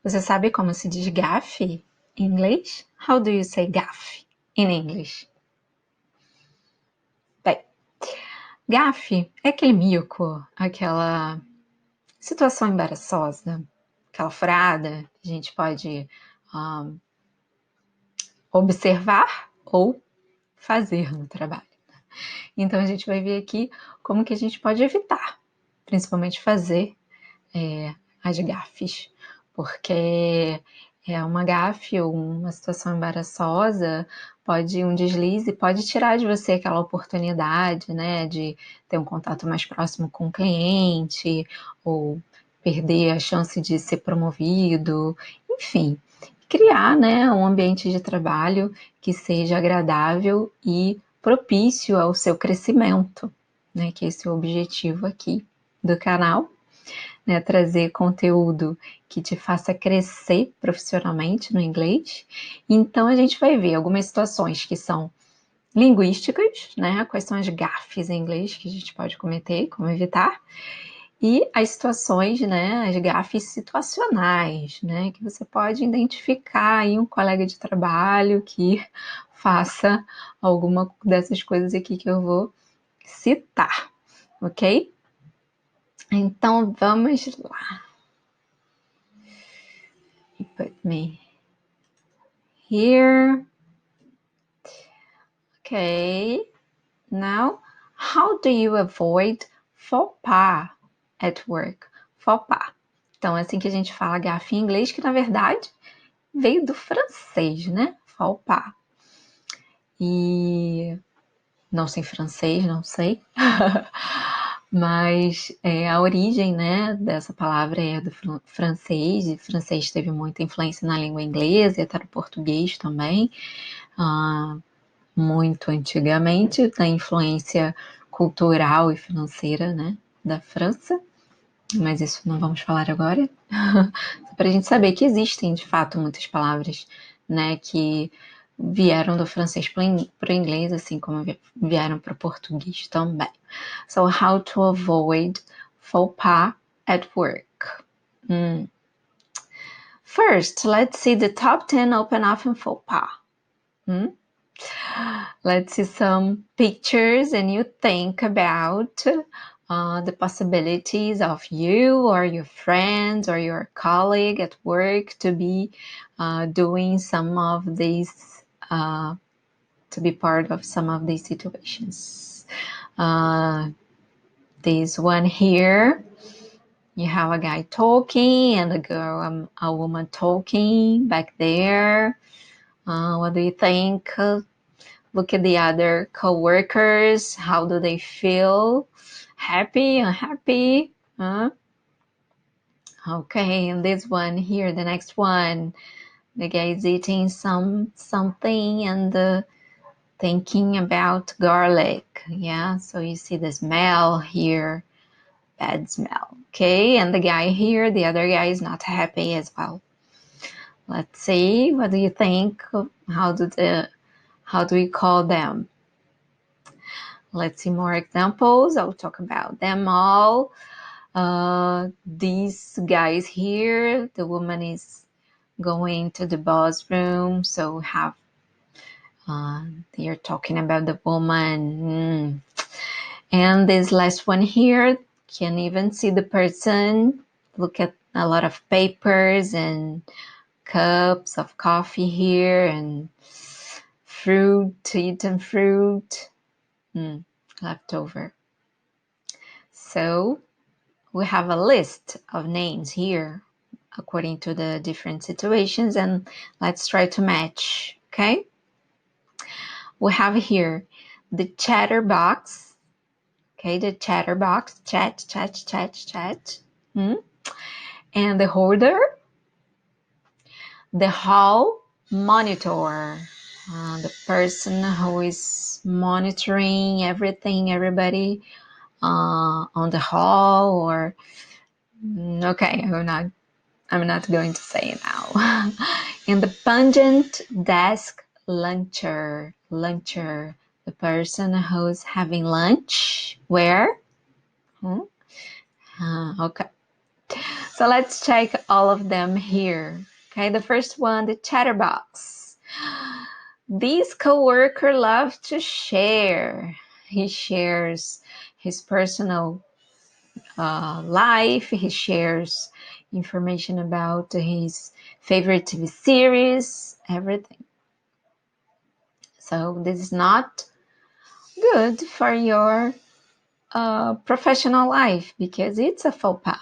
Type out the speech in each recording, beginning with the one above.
Você sabe como se diz gafe em inglês? How do you say gafe in English? Bem, gafe é aquele mico, aquela situação embaraçosa, aquela furada que a gente pode observar ou fazer no trabalho. Então a gente vai ver aqui como que a gente pode evitar, principalmente fazer as gafes, porque uma gafe ou uma situação embaraçosa, um deslize pode tirar de você aquela oportunidade, né, de ter um contato mais próximo com o cliente, ou perder a chance de ser promovido, enfim, criar, né, um ambiente de trabalho que seja agradável e propício ao seu crescimento, né, que esse é o objetivo aqui do canal. Né, trazer conteúdo que te faça crescer profissionalmente no inglês. Então, a gente vai ver algumas situações que são linguísticas, né, quais são as gafes em inglês que a gente pode cometer, como evitar, e as situações, né, as gafes situacionais, né, que você pode identificar aí um colega de trabalho que faça alguma dessas coisas aqui que eu vou citar, ok? Então, vamos lá. Put me here. Okay. Now, how do you avoid faux pas at work? Faux pas. Então, é assim que a gente fala gafe em inglês, que na verdade veio do francês, né? Faux pas. E não sei francês, não sei. Mas a origem, né, dessa palavra é do francês, e o francês teve muita influência na língua inglesa e até no português também, muito antigamente, da influência cultural e financeira, né, da França, mas isso não vamos falar agora, só para a gente saber que existem, de fato, muitas palavras, né, que vieram do francês para o inglês, assim como vieram para o português também. So, how to avoid faux pas at work? First, let's see the top 10 open often faux pas. Let's see some pictures and you think about the possibilities of you or your friends or your colleague at work to be doing some of these, to be part of some of these situations. This one here, you have a guy talking and a woman talking back there. What do you think? Look at the other co-workers. How do they feel? Happy, unhappy? Okay, and this one here, the next one. The guy is eating something and thinking about garlic. Yeah, so you see the smell here. Bad smell. Okay, and the guy here, the other guy is not happy as well. Let's see, what do you think? How do we call them? Let's see more examples. I'll talk about them all. These guys here, the woman is going to the boss room, so they're talking about the woman. And this last one here, can even see the person. Look at a lot of papers and cups of coffee here and fruit, eaten fruit, left over. So we have a list of names here according to the different situations, and let's try to match, okay? We have here the chatterbox, okay, the chatterbox, chat, and the hoarder, the hall monitor, the person who is monitoring everything, everybody on the hall, or okay, I'm not going to say it now. And the pungent desk luncher, the person who's having lunch where? Okay. So let's check all of them here. Okay, the first one, the chatterbox. This coworker loves to share. He shares his personal life. He shares information about his favorite TV series, everything. So this is not good for your professional life because it's a faux pas.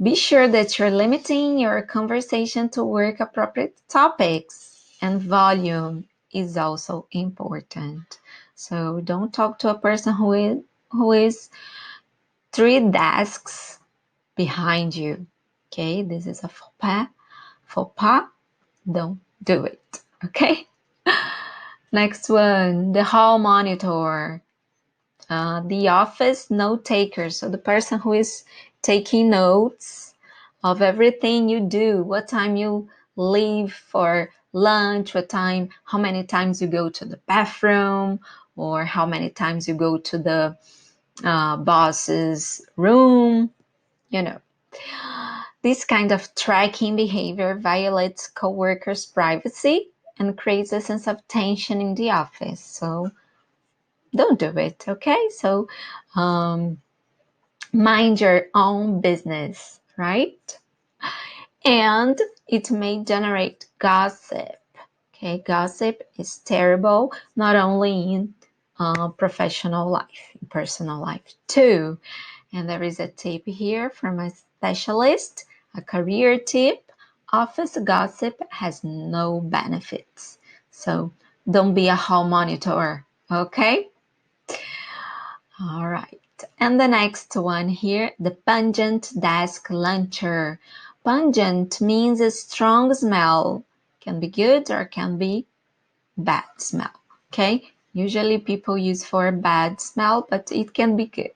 Be sure that you're limiting your conversation to work appropriate topics, and volume is also important. So don't talk to a person who is 3 desks behind you. Okay, this is a faux pas. Faux pas, don't do it. Okay. Next one, the hall monitor. The office note taker, so the person who is taking notes of everything you do, what time you leave for lunch, how many times you go to the bathroom, or how many times you go to the boss's room, you know. This kind of tracking behavior violates coworkers' privacy and creates a sense of tension in the office. So don't do it, okay? So mind your own business, right? And it may generate gossip. Okay, gossip is terrible, not only in professional life, in personal life too. And there is a tip here from a specialist, a career tip. Office gossip has no benefits. So don't be a hall monitor, okay? All right. And the next one here, the pungent desk luncher. Pungent means a strong smell. Can be good or can be bad smell. Okay? Usually people use for bad smell, but it can be good.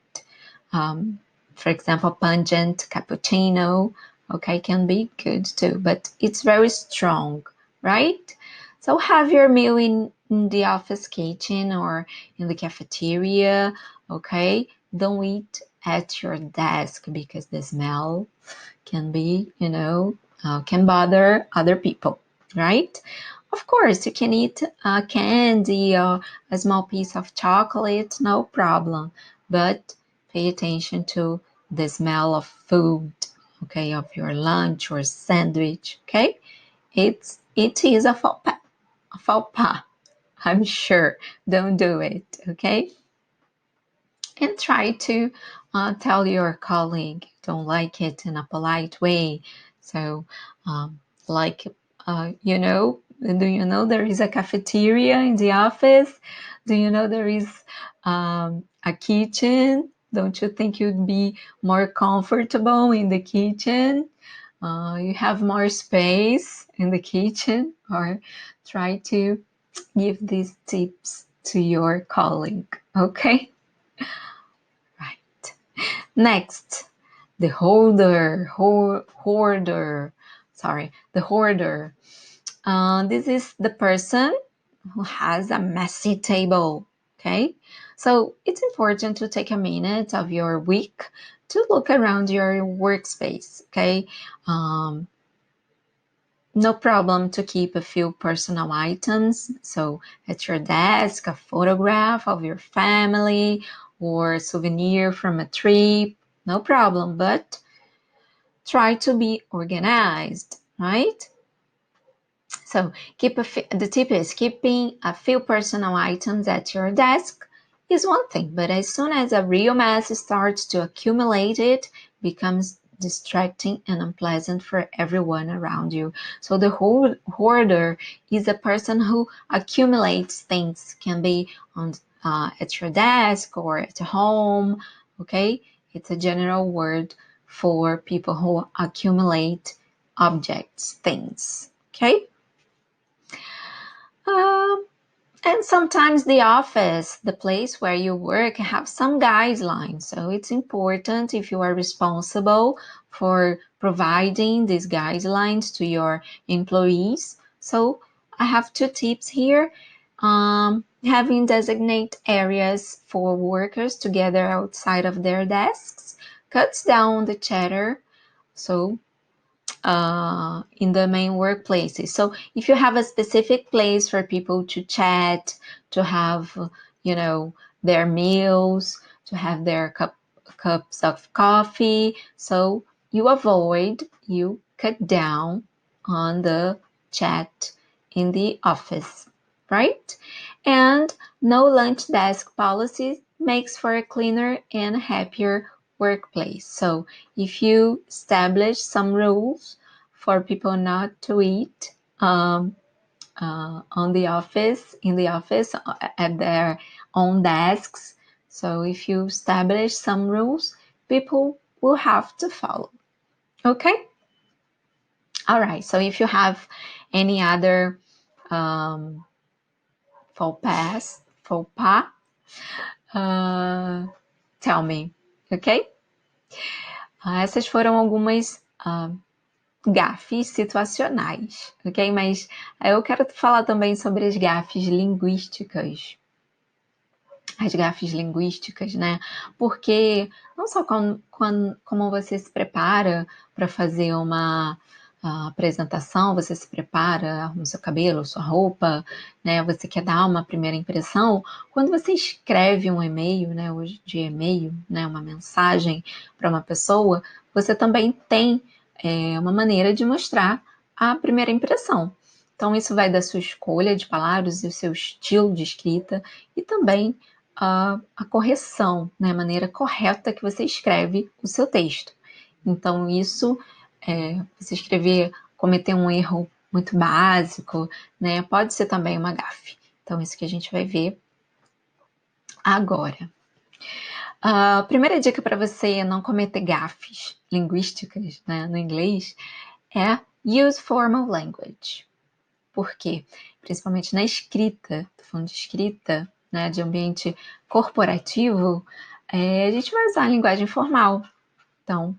For example, pungent cappuccino, okay, can be good too, but it's very strong, right? So have your meal in the office kitchen or in the cafeteria, okay? Don't eat at your desk because the smell can be, can bother other people, right? Of course, you can eat candy or a small piece of chocolate, no problem, but pay attention to the smell of food, okay, of your lunch or sandwich, okay? It is a faux pas, I'm sure. Don't do it, okay? And try to tell your colleague don't like it in a polite way. So, like, do you know there is a cafeteria in the office? Do you know there is a kitchen? Don't you think you'd be more comfortable in the kitchen? You have more space in the kitchen, or try to give these tips to your colleague, okay? Right. Next, the hoarder. Sorry, the hoarder. This is the person who has a messy table, okay? So it's important to take a minute of your week to look around your workspace, okay? No problem to keep a few personal items. So at your desk, a photograph of your family or a souvenir from a trip, no problem, but try to be organized, right? So the tip is keeping a few personal items at your desk is one thing, but as soon as a real mess starts to accumulate, it becomes distracting and unpleasant for everyone around you. So the hoarder is a person who accumulates things, can be on at your desk or at home, okay? It's a general word for people who accumulate objects, things, okay? And sometimes the office, the place where you work, have some guidelines. So it's important if you are responsible for providing these guidelines to your employees. So I have 2 tips here. Having designate areas for workers to gather outside of their desks cuts down the chatter So, in the main workplaces. So if you have a specific place for people to chat, to have, their meals, to have their cups of coffee, so you cut down on the chat in the office, right? And no lunch desk policy makes for a cleaner and happier workplace. So if you establish some rules for people not to eat in the office, at their own desks. So if you establish some rules, people will have to follow. Okay? All right. So if you have any other faux pas, tell me. Ok? Essas foram algumas gafes situacionais, ok? Mas eu quero falar também sobre as gafes linguísticas. As gafes linguísticas, né? Porque não só como você se prepara para fazer uma apresentação, você se prepara, arruma seu cabelo, sua roupa, né? Você quer dar uma primeira impressão. Quando você escreve um e-mail, né? Hoje de e-mail, né? Uma mensagem para uma pessoa, você também tem uma maneira de mostrar a primeira impressão. Então, isso vai da sua escolha de palavras e o seu estilo de escrita e também a correção, né? A maneira correta que você escreve o seu texto. Então, isso, você cometer um erro muito básico, né? Pode ser também uma gafe. Então, isso que a gente vai ver agora. A primeira dica para você não cometer gafes linguísticas, né, no inglês é use formal language. Por quê? Principalmente na escrita, tô falando de escrita, né, de ambiente corporativo, a gente vai usar a linguagem formal. Então, o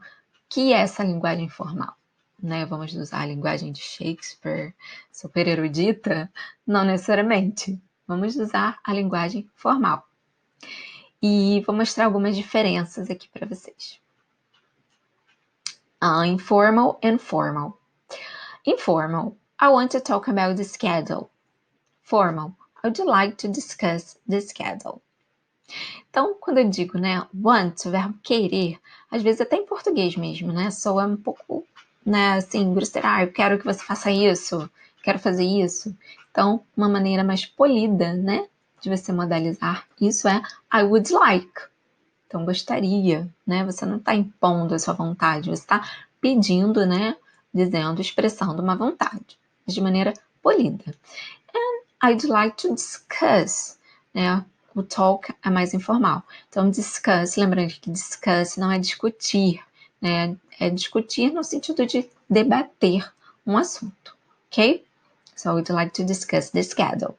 que é essa linguagem formal? Né? Vamos usar a linguagem de Shakespeare, super erudita? Não necessariamente. Vamos usar a linguagem formal. E vou mostrar algumas diferenças aqui para vocês. Informal and formal. Informal. I want to talk about the schedule. Formal. I would like to discuss the schedule. Então, quando eu digo, né, want, o verbo querer, às vezes até em português mesmo, né, soa um pouco, né, assim, grosseiro, eu quero que você faça isso, quero fazer isso. Então, uma maneira mais polida, né, de você modalizar isso é I would like. Então, gostaria, né, você não está impondo a sua vontade, você está pedindo, né, dizendo, expressando uma vontade, mas de maneira polida. And I'd like to discuss, né, o talk é mais informal. Então, discuss, lembrando que discuss não é discutir, né? É discutir no sentido de debater um assunto, ok? So, I would like to discuss the schedule.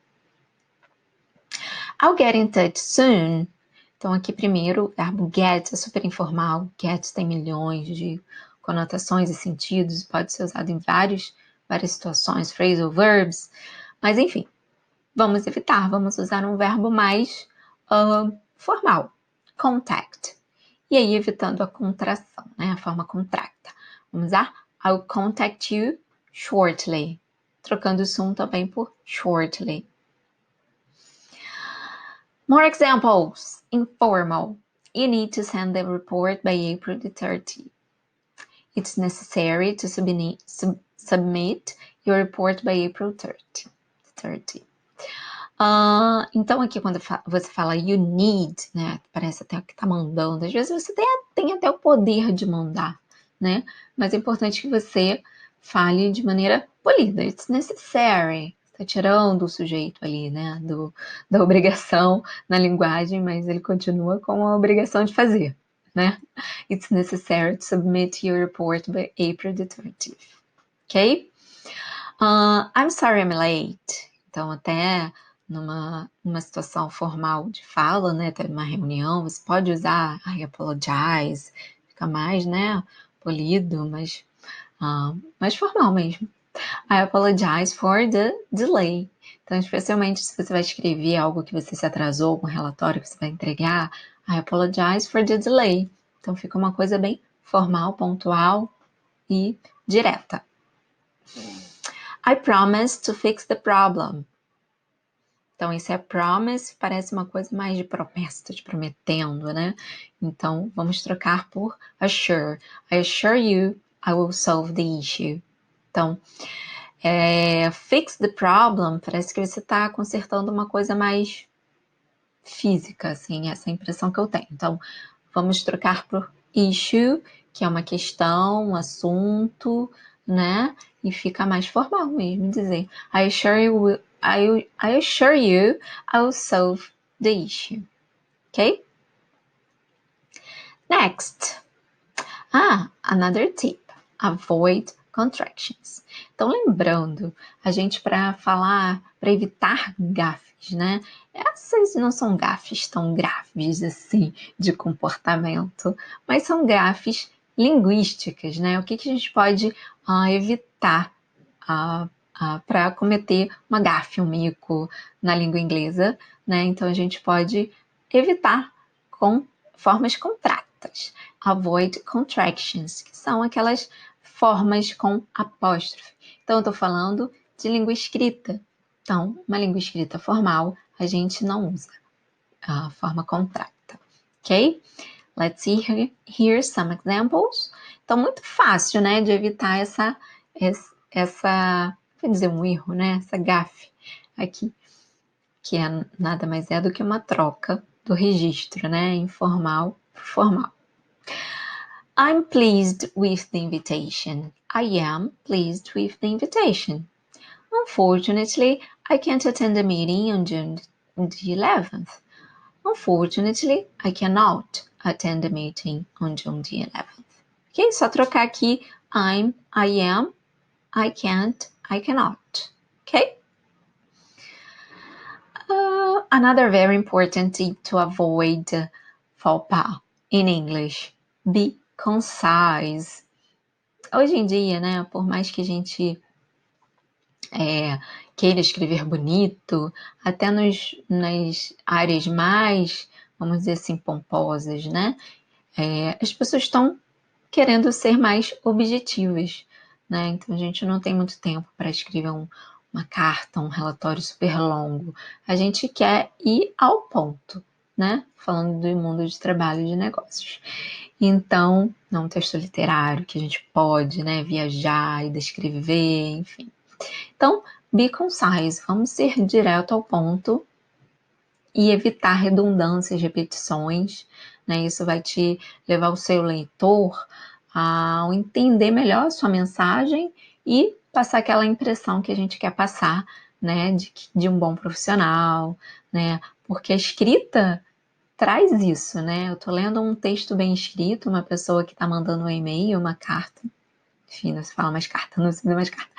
I'll get in touch soon. Então, aqui primeiro, o verbo get é super informal. Get tem milhões de conotações e sentidos, pode ser usado em várias situações, phrasal verbs, mas enfim. Vamos evitar, vamos usar um verbo mais formal, contact. E aí, evitando a contração, né? A forma contracta. Vamos usar I'll contact you shortly. Trocando o som também por shortly. More examples. Informal. You need to send the report by April the 30th. It's necessary to submit your report by April 30th. Então, aqui quando você fala you need, né? Parece até que tá mandando. Às vezes você tem até o poder de mandar, né? Mas é importante que você fale de maneira polida. It's necessary. Tá tirando o sujeito ali, né? Da obrigação na linguagem, mas ele continua com a obrigação de fazer, né? It's necessary to submit your report by April the 30th. Ok? I'm sorry I'm late. Então, até numa situação formal de fala, né, até numa reunião, você pode usar I apologize, fica mais, né, polido, mas mais formal mesmo. I apologize for the delay. Então, especialmente se você vai escrever algo que você se atrasou, um relatório que você vai entregar, I apologize for the delay. Então, fica uma coisa bem formal, pontual, e direta. I promise to fix the problem. Então, esse é promise, parece uma coisa mais de promessa, de prometendo, né? Então, vamos trocar por assure. I assure you I will solve the issue. Então, fix the problem, parece que você está consertando uma coisa mais física, assim, essa é a impressão que eu tenho. Então, vamos trocar por issue, que é uma questão, um assunto, né? E fica mais formal mesmo dizer I assure you I will solve the issue. Ok? Next. Another tip. Avoid contractions. Então, lembrando, a gente para evitar gafes, né? Essas não são gafes tão graves assim de comportamento, mas são gafes linguísticas, né? O que a gente pode evitar para cometer uma gafe, um mico na língua inglesa, né? Então, a gente pode evitar com formas contractas. Avoid contractions, que são aquelas formas com apóstrofe. Então, eu estou falando de língua escrita. Então, uma língua escrita formal, a gente não usa a forma contracta. Ok? Let's see here some examples. Então, muito fácil, né, de evitar essa vou dizer um erro, né, essa gafe aqui, que nada mais é do que uma troca do registro, né, informal por formal. I'm pleased with the invitation. I am pleased with the invitation. Unfortunately, I can't attend the meeting on June the 11th. Unfortunately, I cannot attend the meeting on June the 11th. Ok? Só trocar aqui I'm, I am, I can't, I cannot. Ok? Another very important tip to avoid faux pas in English. Be concise. Hoje em dia, né, por mais que a gente queira escrever bonito, até nas áreas mais, vamos dizer assim, pomposas, né, as pessoas estão querendo ser mais objetivas, né, então a gente não tem muito tempo para escrever uma carta, um relatório super longo, a gente quer ir ao ponto, né, falando do mundo de trabalho e de negócios. Então, não um texto literário que a gente pode, né, viajar e descrever, enfim. Então, be concise, vamos ser direto ao ponto e evitar redundâncias, repetições, né? Isso vai te levar o seu leitor a entender melhor a sua mensagem e passar aquela impressão que a gente quer passar, né, de um bom profissional, né? Porque a escrita traz isso, né? Eu tô lendo um texto bem escrito, uma pessoa que tá mandando um e-mail, uma carta, enfim, não se fala mais carta, não se usa mais carta,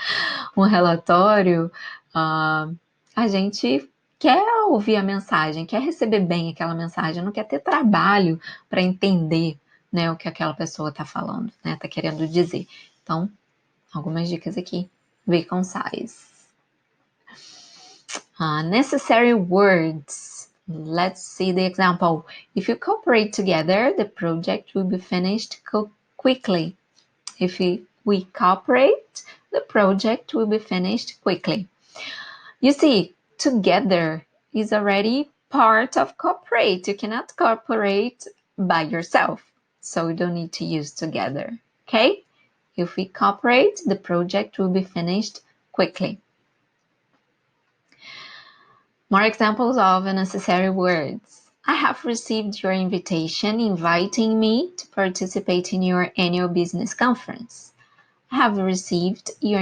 um relatório, a gente quer ouvir a mensagem, quer receber bem aquela mensagem, não quer ter trabalho para entender, né, o que aquela pessoa tá falando, né, tá querendo dizer. Então, algumas dicas aqui. Be concise. Necessary words. Let's see the example. If you cooperate together, the project will be finished quickly. If we cooperate, the project will be finished quickly. You see, together is already part of cooperate. You cannot cooperate by yourself, so you don't need to use together, okay? If we cooperate, the project will be finished quickly. More examples of necessary words. I have received your invitation inviting me to participate in your annual business conference. I have received your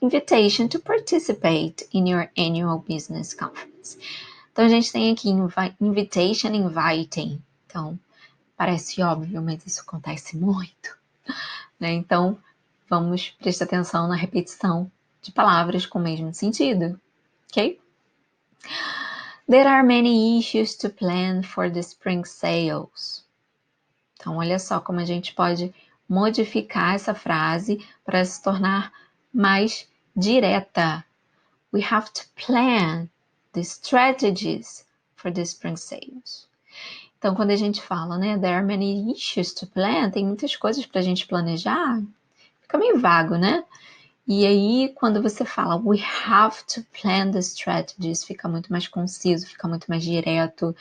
invitation to participate in your annual business conference. Então, a gente tem aqui invitation, inviting. Então, parece óbvio, mas isso acontece muito, né? Então, vamos prestar atenção na repetição de palavras com o mesmo sentido, ok? There are many issues to plan for the spring sales. Então, olha só como a gente pode modificar essa frase para se tornar mais direta. We have to plan the strategies for the spring sales. Então, quando a gente fala, né, there are many issues to plan, tem muitas coisas para a gente planejar, fica fica meio vago, né? E aí, quando você fala we have to plan the strategies, fica muito mais conciso, fica muito mais direto,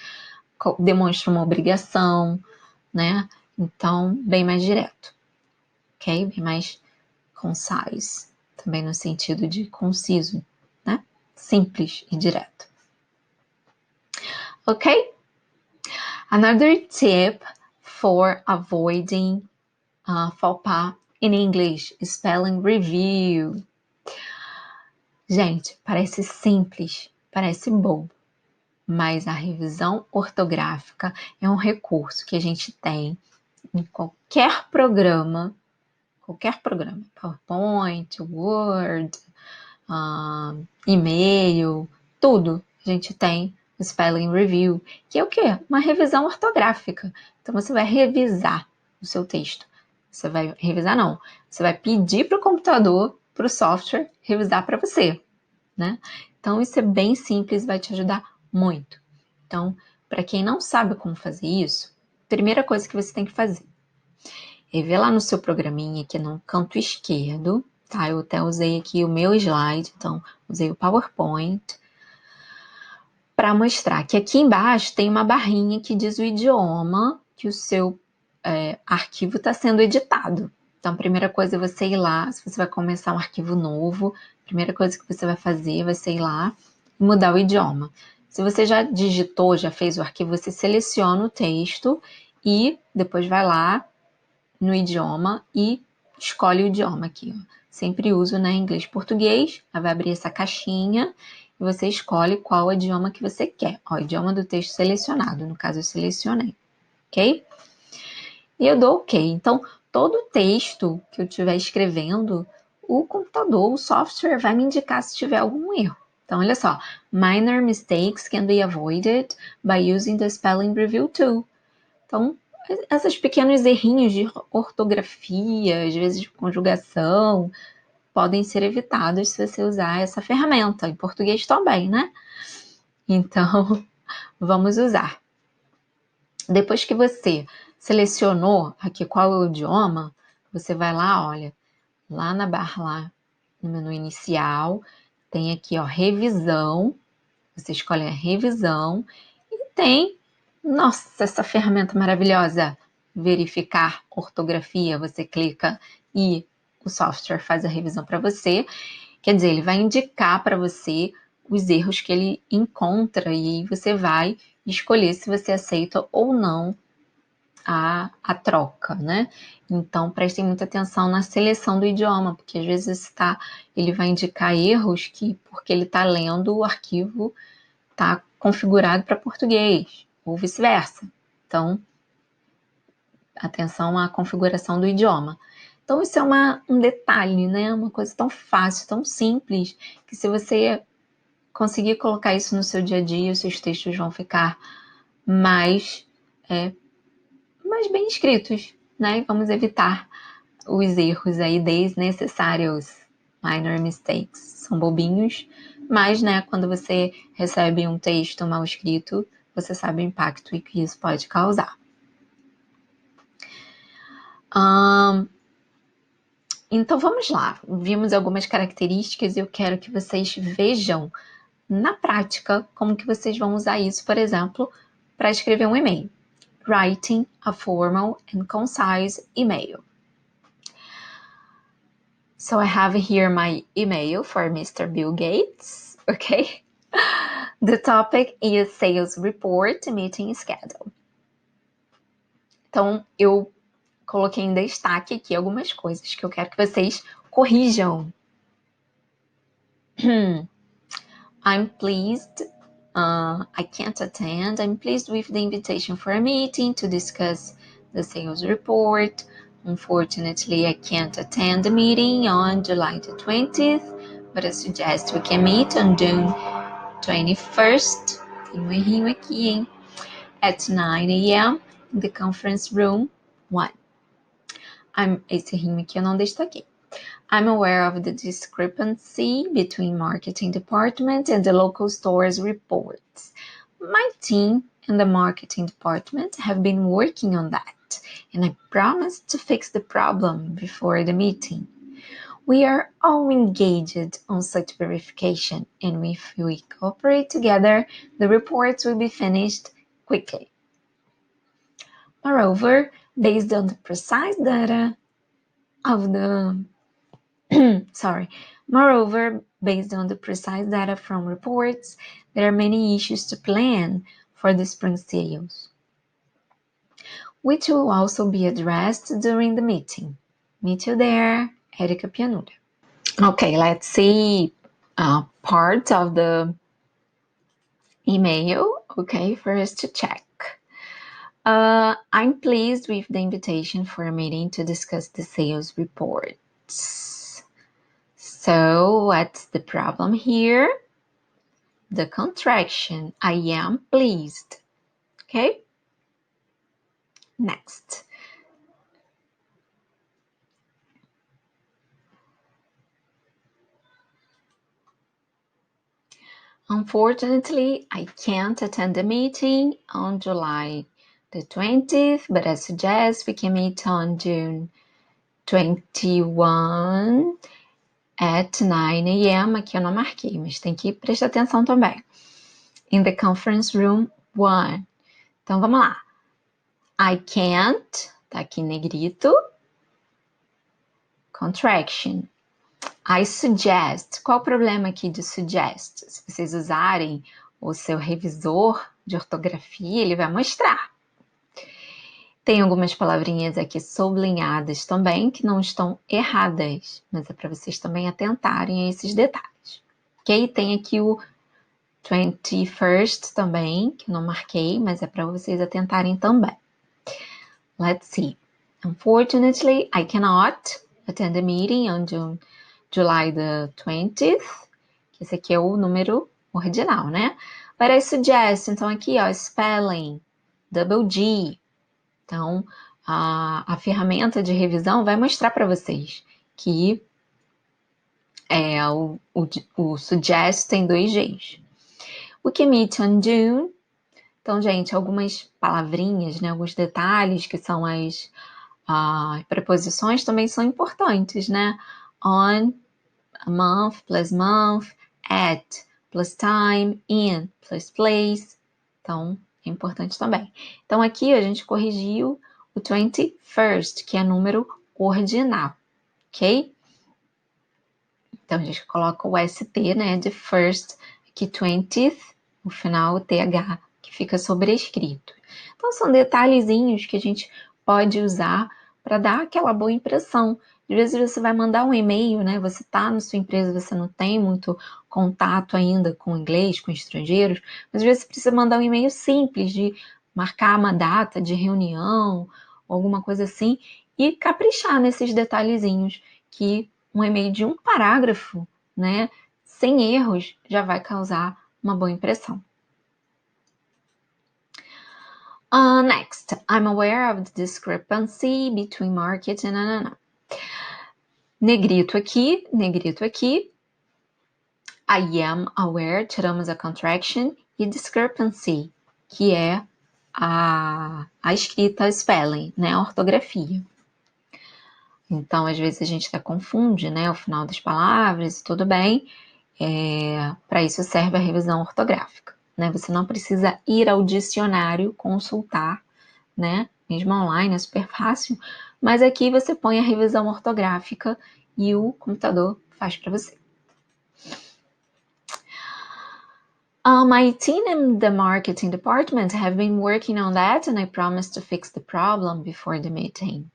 demonstra uma obrigação, né? Então, bem mais direto, ok? Bem mais concise, também no sentido de conciso, né? Simples e direto. Ok? Another tip for avoiding faux pas in English, spelling review. Gente, parece simples, parece bobo, mas a revisão ortográfica é um recurso que a gente tem em qualquer programa, PowerPoint, Word, e-mail, tudo. A gente tem o Spelling Review, que é o quê? Uma revisão ortográfica. Então, você vai revisar o seu texto. Você vai revisar, não. Você vai pedir para o computador, para o software, revisar para você, né? Então, isso é bem simples, vai te ajudar muito. Então, para quem não sabe como fazer isso, primeira coisa que você tem que fazer é ver lá no seu programinha, aqui no canto esquerdo, tá? Eu até usei aqui o meu slide, então usei o PowerPoint para mostrar que aqui embaixo tem uma barrinha que diz o idioma que o seu arquivo está sendo editado. Então, a primeira coisa é você ir lá, se você vai começar um arquivo novo, a primeira coisa que você vai fazer vai ser ir lá e mudar o idioma. Se você já digitou, já fez o arquivo, você seleciona o texto e depois vai lá no idioma e escolhe o idioma aqui. Ó. Sempre uso, né, inglês e português, aí vai abrir essa caixinha e você escolhe qual idioma que você quer. Ó, idioma do texto selecionado, no caso eu selecionei, ok? E eu dou ok. Então, todo o texto que eu estiver escrevendo, o computador, o software vai me indicar se tiver algum erro. Então, olha só. Minor mistakes can be avoided by using the spelling review tool. Então, esses pequenos errinhos de ortografia, às vezes de conjugação, podem ser evitados se você usar essa ferramenta. Em português também, né? Então, vamos usar. Depois que você selecionou aqui qual é o idioma, você vai lá, olha, lá na barra, lá no menu inicial, tem aqui, ó, revisão. Você escolhe a revisão e tem, nossa, essa ferramenta maravilhosa, verificar ortografia. Você clica e o software faz a revisão para você. Quer dizer, ele vai indicar para você os erros que ele encontra e aí você vai escolher se você aceita ou não a troca, né? Então, prestem muita atenção na seleção do idioma, porque às vezes ele vai indicar erros que, porque ele está lendo o arquivo, está configurado para português, ou vice-versa. Então, atenção à configuração do idioma. Então, isso é um detalhe, né? Uma coisa tão fácil, tão simples, que se você conseguir colocar isso no seu dia a dia, os seus textos vão ficar mais bem escritos, né? Vamos evitar os erros aí desnecessários, minor mistakes, são bobinhos, mas, né, quando você recebe um texto mal escrito, você sabe o impacto que isso pode causar. Então, vamos lá. Vimos algumas características e eu quero que vocês vejam na prática como que vocês vão usar isso, por exemplo, para escrever um e-mail. Writing a formal and concise email. So I have here my email for Mr. Bill Gates, okay? The topic is sales report meeting schedule. Então, eu coloquei em destaque aqui algumas coisas que eu quero que vocês corrijam. I'm pleased, I can't attend. I'm pleased with the invitation for a meeting to discuss the sales report. Unfortunately, I can't attend the meeting on July the 20th, but I suggest we can meet on June 21st. Tem um errinho aqui, hein? At 9 a.m. in the conference room 1. Esse errinho aqui eu não destaquei. I'm aware of the discrepancy between marketing department and the local store's reports. My team and the marketing department have been working on that, and I promised to fix the problem before the meeting. We are all engaged on such verification, and if we cooperate together, the reports will be finished quickly. Moreover, based on the precise data of the Moreover, based on the precise data from reports, there are many issues to plan for the spring sales, which will also be addressed during the meeting. Meet you there, ERICA PIANURA. Okay, let's see part of the email, okay, for us to check. I'm pleased with the invitation for a meeting to discuss the sales reports. So what's the problem here? The contraction, I am pleased, okay? Next. Unfortunately, I can't attend the meeting on July the 20th, but I suggest we can meet on June 21 at 9 a.m. Aqui eu não marquei, mas tem que prestar atenção também. In the conference room 1. Então, vamos lá. I can't, tá aqui em negrito. Contraction. I suggest. Qual o problema aqui de suggest? Se vocês usarem o seu revisor de ortografia, ele vai mostrar. Tem algumas palavrinhas aqui sublinhadas também que não estão erradas, mas é para vocês também atentarem a esses detalhes. Ok? Tem aqui o 21st também, que eu não marquei, mas é para vocês atentarem também. Let's see. Unfortunately, I cannot attend the meeting on July the 20th, que esse aqui é o número ordinal, né? But I suggest, então aqui, ó, spelling, double G. Então, a ferramenta de revisão vai mostrar para vocês que o suggest tem 2 Gs. We can meet on June. Então, gente, algumas palavrinhas, né, alguns detalhes que são as preposições também são importantes, né? On, a month, plus month, at, plus time, in, plus place. Então, é importante também. Então, aqui a gente corrigiu o 21st, que é número ordinal, ok? Então, a gente coloca o ST, né, de first, aqui 20th, no final o TH, que fica sobrescrito. Então, são detalhezinhos que a gente pode usar para dar aquela boa impressão. Às vezes você vai mandar um e-mail, né, você está na sua empresa, você não tem muito contato ainda com inglês, com estrangeiros, mas às vezes você precisa mandar um e-mail simples de marcar uma data de reunião, alguma coisa assim, e caprichar nesses detalhezinhos que um e-mail de um parágrafo, né, sem erros, já vai causar uma boa impressão. Next, I'm aware of the discrepancy between market and... Negrito aqui, negrito aqui. I am aware, tiramos a contraction, e discrepancy, que é a escrita, spelling, né, a ortografia. Então, às vezes a gente até confunde, né, o final das palavras, e tudo bem. Para isso serve a revisão ortográfica, né? Você não precisa ir ao dicionário consultar, né? Mesmo online é super fácil, mas aqui você põe a revisão ortográfica e o computador faz para você. My team and the marketing department have been working on that and I promise to fix the problem before the meeting.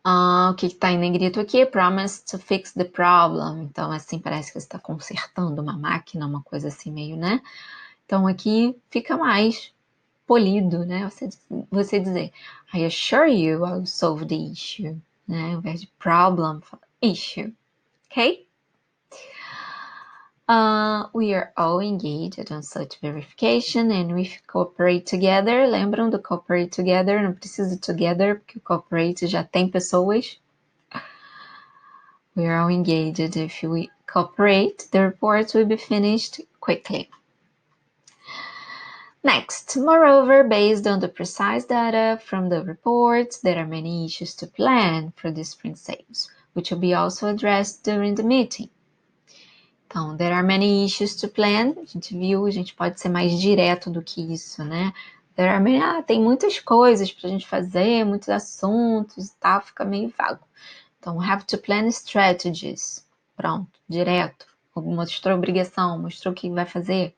O que está em negrito aqui? Promise to fix the problem. Então, assim, parece que você está consertando uma máquina, uma coisa assim meio, né? Então, aqui fica mais polido, né? Você dizer, I assure you I'll solve the issue. Né? Ao invés de problem, fala issue. Ok? We are all engaged on such verification and we cooperate together. Lembram do cooperate together? Não precisa de together, porque o cooperate já tem pessoas. We are all engaged. If we cooperate, the reports will be finished quickly. Next, moreover, based on the precise data from the reports, there are many issues to plan for the spring sales, which will be also addressed during the meeting. Então, there are many issues to plan. A gente viu, a gente pode ser mais direto do que isso, né? There are many, tem muitas coisas pra gente fazer, muitos assuntos e tal, fica meio vago. Então, have to plan strategies. Pronto, direto. Mostrou obrigação, mostrou o que vai fazer.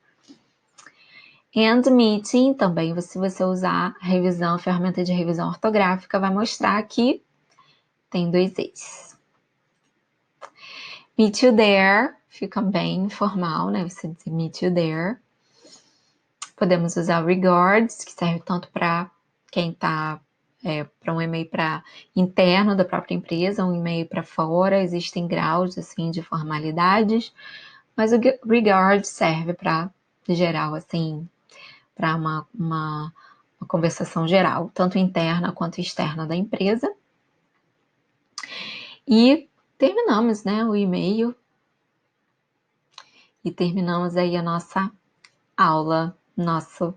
And meeting, também, se você usar a revisão, a ferramenta de revisão ortográfica, vai mostrar que tem 2 E's. Meet you there, fica bem informal, né? Você dizer meet you there. Podemos usar regards, que serve tanto para quem está para um e-mail para interno da própria empresa, um e-mail para fora. Existem graus assim de formalidades, mas o regard serve para geral, assim, para uma conversação geral, tanto interna quanto externa da empresa. E terminamos, né, o e-mail. E terminamos aí a nossa aula, nosso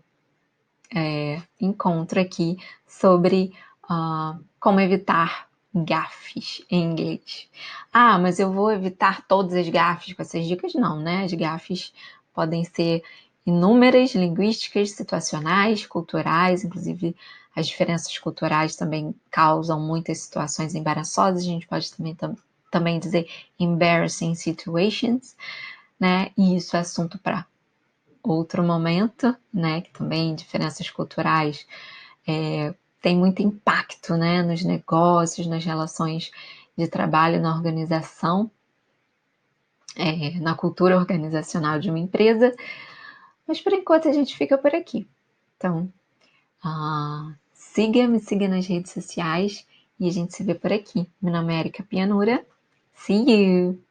encontro aqui sobre como evitar gafes em inglês. Ah, mas eu vou evitar todas as gafes com essas dicas? Não, né? As gafes podem ser inúmeras, linguísticas, situacionais, culturais, inclusive as diferenças culturais também causam muitas situações embaraçosas. A gente pode também dizer embarrassing situations, né? E isso é assunto para outro momento, né? Que também diferenças culturais tem muito impacto, né? Nos negócios, nas relações de trabalho, na organização, na cultura organizacional de uma empresa. Mas por enquanto a gente fica por aqui. Então, me siga nas redes sociais e a gente se vê por aqui. Meu nome é ERICA Pianura. See you!